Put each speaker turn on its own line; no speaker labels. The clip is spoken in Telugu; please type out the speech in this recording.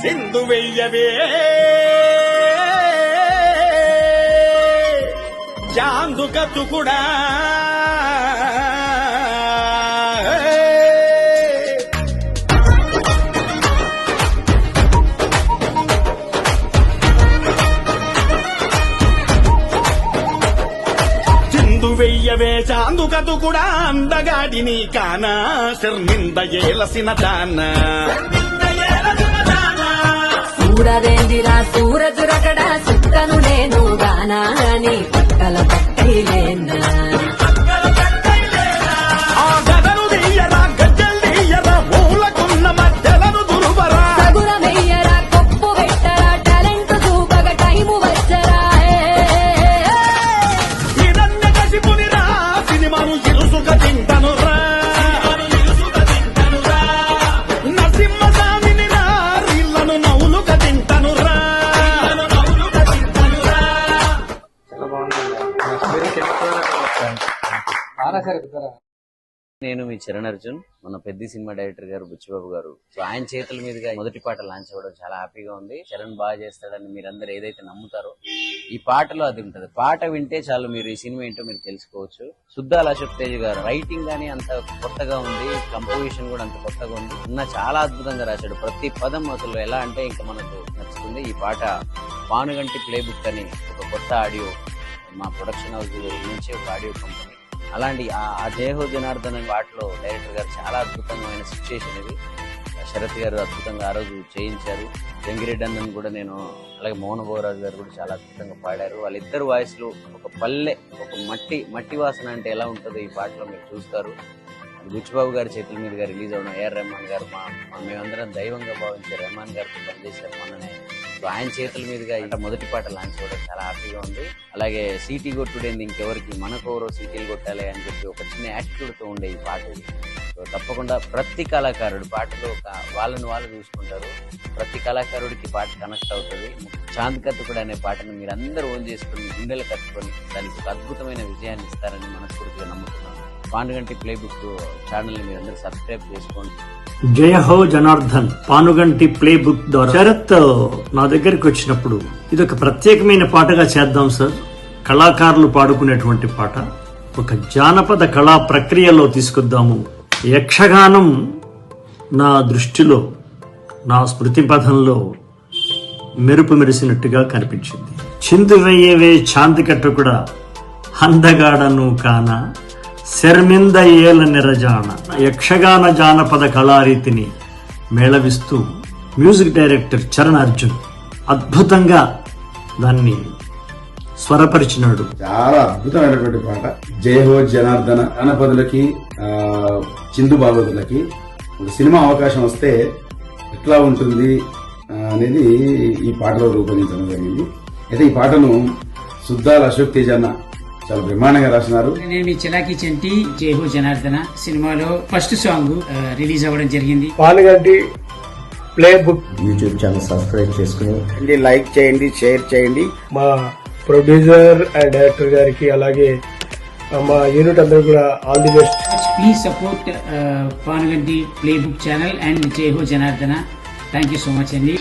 సింధు వెయ్యవే చాందు కత్తు కూడా వెయ్యవే చాందుకతు కూడా అందగాడిని కానా శర్మింద ఏలసిన దాన
చూడవేందిరా సూరజురగడ సుత్తను నేను గానా అని పక్కల పక్కలేనా
ఆ గదను తీయరా గజ్జలు తీయరా మూలకున్న మధ్యలను దురుబరా
సగురమెయ్యరా కొప్పు పెట్టరా టాలెంట్ చూపగ టైము వచ్చరా
ఇదన్న కసిపునిరా సినిమాను ఇరుసుక తింటనురా నరసింహస్వామిని రా రీళ్లను నవ్వులుక తింటనురా
నేను మీ చరణ్ అర్జున్, మన పెద్ద సినిమా డైరెక్టర్ గారు బుచ్చిబాబు గారు. సో ఆయన చేతుల మీదుగా మొదటి పాట లాంచ్ అవ్వడం చాలా హ్యాపీగా ఉంది. చరణ్ బాగా చేస్తాడని మీరందరూ ఏదైతే నమ్ముతారో ఈ పాటలో అది ఉంటది. పాట వింటే చాలు మీరు ఈ సినిమా ఏంటో మీరు తెలుసుకోవచ్చు. సుద్దాల అశోక్ తేజ్ గారు రైటింగ్ గానీ అంత కొత్తగా ఉంది, కంపోజిషన్ కూడా అంత కొత్తగా ఉంది. చాలా అద్భుతంగా రాశాడు. ప్రతి పదం అసలు ఎలా అంటే ఇంకా మనకు నచ్చుతుంది. ఈ పాట పానుగంటి ప్లే బుక్ అని ఒక కొత్త ఆడియో మా ప్రొడక్షన్ హౌస్ నుంచి ఒక ఆడియో కంపెనీ, అలాంటి ఆ జయహో జనార్దన్ పాటలో డైరెక్టర్ గారు చాలా అద్భుతమైన సిచ్యుయేషన్ ఇది. శరత్ గారు అద్భుతంగా ఆ రోజు చేయించారు. జంగిరెడ్డి అన్నని కూడా నేను, అలాగే మోహన్ బోరాజు గారు కూడా చాలా అద్భుతంగా పాడారు. వాళ్ళిద్దరు వాయిస్లు ఒక పల్లె, ఒక మట్టి వాసన అంటే ఎలా ఉంటుందో ఈ పాటలో మీరు చూస్తారు. బుచ్చిబాబు గారి చేతుల మీదుగా రిలీజ్ అవడం, ఏఆర్ రెహమాన్ గారు మేమందరం దైవంగా భావించే రెహమాన్ గారితో పనిచేశారు మొన్ననే. సో ఆయన చేతుల మీదుగా మొదటి పాట లాంచ్ అవ్వడం చాలా హ్యాపీగా ఉంది. అలాగే సీటీ కొట్టుడేంది ఇంకెవరికి, మనకెవరో సీటీలు కొట్టాలి అని చెప్పి ఒక చిన్న యాటిట్యూడ్ తో ఉండే ఈ పాట. సో తప్పకుండా ప్రతి కళాకారుడు పాటలో వాళ్ళని వాళ్ళు చూసుకుంటారు. ప్రతి కళాకారుడికి పాట కనెక్ట్ అవుతుంది. చాంద్ కత్తుకుడు అనే పాటను మీరు అందరూ ఓన్ చేసుకుని గుండెలు కట్టుకొని దానికి ఒక అద్భుతమైన విజయాన్ని ఇస్తారని మనస్ఫూర్తిగా నమ్ముతున్నాను. పానుగంటి ప్లే బుక్ ఛానల్ ని మీరు అందరూ సబ్స్క్రైబ్ చేసుకోండి.
జయ హో జనార్దన్ పానుగంటి ప్లే బుక్ ద్వారా శరత్ నా దగ్గరికి వచ్చినప్పుడు ఇదొక ప్రత్యేకమైన పాటగా చేద్దాం సార్, కళాకారులు పాడుకునేటువంటి పాట, ఒక జానపద కళా ప్రక్రియలో తీసుకొద్దాము. యక్షగానం నా దృష్టిలో, నా స్మృతి పథంలో మెరుపు మెరిసినట్టుగా కనిపించింది. చిందు వెయ్యవే చాందికట్టు కూడా అందగాడను కానా శర్మింద ఏల నిరజాన యక్షగాన జానపద కళారీతిని మేళవిస్తూ మ్యూజిక్ డైరెక్టర్ చరణ్ అర్జున్ అద్భుతంగా దాన్ని స్వరపరిచినాడు.
చాలా అద్భుతమైనటువంటి పాట. జయ హో జనార్దన జానపదులకి చిందు బాగోదులకి ఒక సినిమా అవకాశం వస్తే ఎట్లా ఉంటుంది అనేది ఈ పాటలో రూపొందించడం జరిగింది. అయితే ఈ పాటను సుద్దాల అశోక్ తేజ్ అన్న చాలా బ్రహ్మాండంగా రాసినారు.
నేను మీ చిలాకి చంటి జై హో జనార్దన సినిమాలో ఫస్ట్ సాంగ్ రిలీజ్ అవ్వడం జరిగింది.
Panuganti play book
YouTube channel subscribe చేసుకుని
లైక్ చేయండి, షేర్ చేయండి. మా ప్రొడ్యూసర్ అండ్ డైరెక్టర్ గారికి, అలాగే మా యూనిట్ అందరూ కూడా all the best.
Please support Panuganti play book channel and జై హో Janardana. Thank you so much అండి.